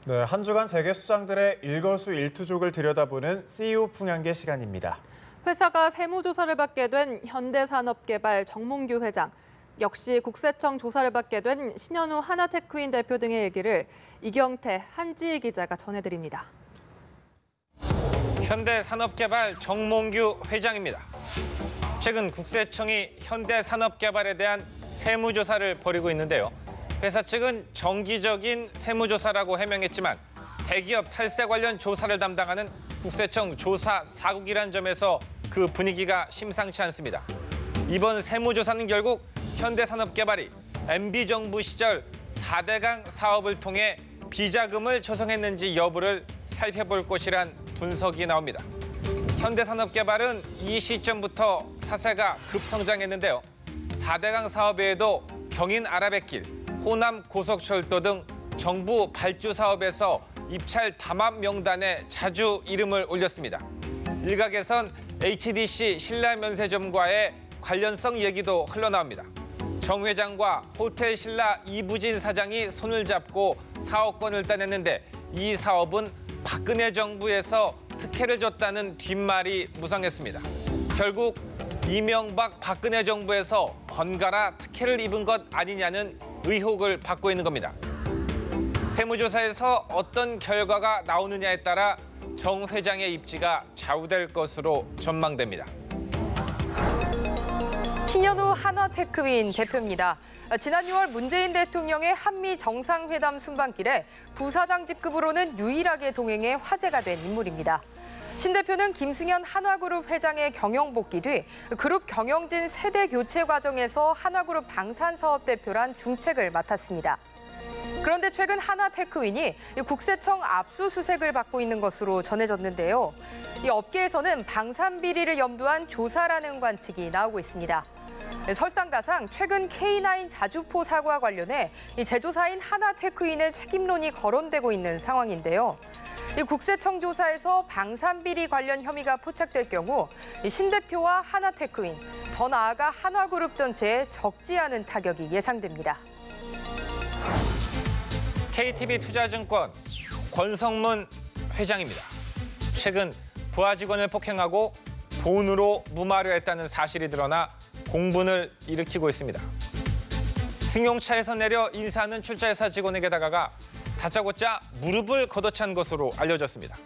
네, 한 주간 세계 수장들의 일거수일투족을 들여다보는 CEO 풍향계 시간입니다. 회사가 세무조사를 받게 된 현대산업개발 정몽규 회장, 역시 국세청 조사를 받게 된 신현우 하나테크인 대표 등의 얘기를 이경태 한지희 기자가 전해드립니다. 현대산업개발 정몽규 회장입니다. 최근 국세청이 현대산업개발에 대한 세무조사를 벌이고 있는데요. 회사 측은 정기적인 세무조사라고 해명했지만 대기업 탈세 관련 조사를 담당하는 국세청 조사 4국이란 점에서 그 분위기가 심상치 않습니다. 이번 세무조사는 결국 현대산업개발이 MB정부 시절 4대강 사업을 통해 비자금을 조성했는지 여부를 살펴볼 것이란 분석이 나옵니다. 현대산업개발은 이 시점부터 사세가 급성장했는데요. 4대강 사업 외에도 경인 아라뱃길, 호남 고속철도 등 정부 발주 사업에서 입찰 담합 명단에 자주 이름을 올렸습니다. 일각에선 HDC 신라면세점과의 관련성 얘기도 흘러나옵니다. 정 회장과 호텔 신라 이부진 사장이 손을 잡고 사업권을 따냈는데 이 사업은 박근혜 정부에서 특혜를 줬다는 뒷말이 무성했습니다. 결국 이명박 박근혜 정부에서 번갈아 특혜를 입은 것 아니냐는 의혹을 받고 있는 겁니다. 세무조사에서 어떤 결과가 나오느냐에 따라 정 회장의 입지가 좌우될 것으로 전망됩니다. 신현우 한화테크인 대표입니다. 지난 6월 문재인 대통령의 한미 정상회담 순방길에 부사장직급으로는 유일하게 동행해 화제가 된 인물입니다. 신 대표는 김승현 한화그룹 회장의 경영 복귀 뒤 그룹 경영진 세대 교체 과정에서 한화그룹 방산사업대표란 중책을 맡았습니다. 그런데 최근 한화테크윈이 국세청 압수수색을 받고 있는 것으로 전해졌는데요. 이 업계에서는 방산 비리를 염두한 조사라는 관측이 나오고 있습니다. 설상가상 최근 K9 자주포 사고와 관련해 제조사인 하나테크인의 책임론이 거론되고 있는 상황인데요. 이 국세청 조사에서 방산비리 관련 혐의가 포착될 경우 신 대표와 하나테크인, 더 나아가 한화그룹 전체에 적지 않은 타격이 예상됩니다. KTB투자증권 권성문 회장입니다. 최근 부하 직원을 폭행하고 돈으로 무마하려 했다는 사실이 드러나 공분을 일으키고 있습니다. 승용차에서 내려 인사하는 출자회사 직원에게 다가가 다짜고짜 무릎을 걷어찬 것으로 알려졌습니다.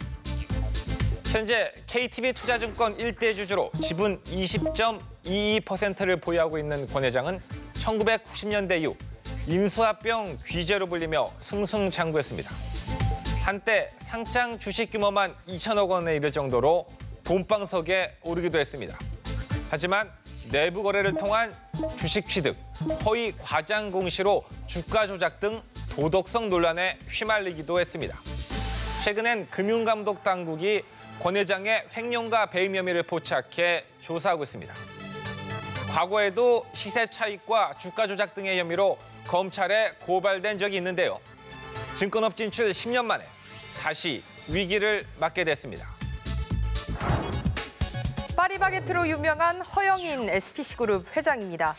현재 KTB투자증권 일대 주주로 지분 20.22%를 보유하고 있는 권 회장은 1990년대 이후 인수합병 귀재로 불리며 승승장구했습니다. 한때 상장 주식 규모만 2천억 원에 이를 정도로 돈방석에 오르기도 했습니다. 하지만 내부 거래를 통한 주식 취득, 허위 과장 공시로 주가 조작 등 도덕성 논란에 휘말리기도 했습니다. 최근엔 금융감독 당국이 권 회장의 횡령과 배임 혐의를 포착해 조사하고 있습니다. 과거에도 시세 차익과 주가 조작 등의 혐의로 검찰에 고발된 적이 있는데요. 증권업 진출 10년 만에 다시 위기를 맞게 됐습니다. 파리바게트로 유명한 허영인 SPC그룹 회장입니다.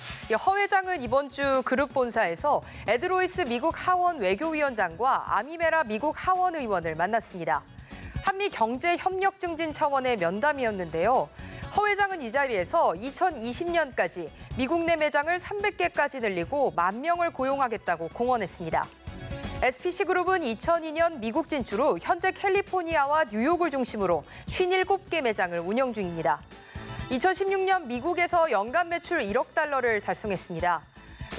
허 회장은 이번 주 그룹 본사에서 에드로이스 미국 하원 외교위원장과 아미메라 미국 하원 의원을 만났습니다. 한미 경제 협력 증진 차원의 면담이었는데요. 허 회장은 이 자리에서 2020년까지 미국 내 매장을 300개까지 늘리고 10,000명을 고용하겠다고 공언했습니다. SPC그룹은 2002년 미국 진출 후 현재 캘리포니아와 뉴욕을 중심으로 57개 매장을 운영 중입니다. 2016년 미국에서 연간 매출 1억 달러를 달성했습니다.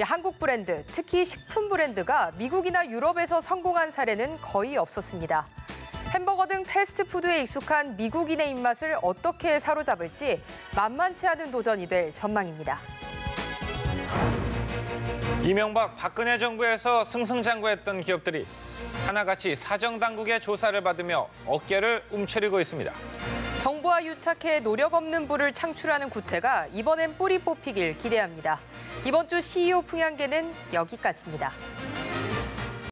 한국 브랜드, 특히 식품 브랜드가 미국이나 유럽에서 성공한 사례는 거의 없었습니다. 햄버거 등 패스트푸드에 익숙한 미국인의 입맛을 어떻게 사로잡을지 만만치 않은 도전이 될 전망입니다. 이명박 박근혜 정부에서 승승장구했던 기업들이 하나같이 사정당국의 조사를 받으며 어깨를 움츠리고 있습니다. 정부와 유착해 노력 없는 부를 창출하는 구태가 이번엔 뿌리 뽑히길 기대합니다. 이번 주 CEO 풍향계는 여기까지입니다.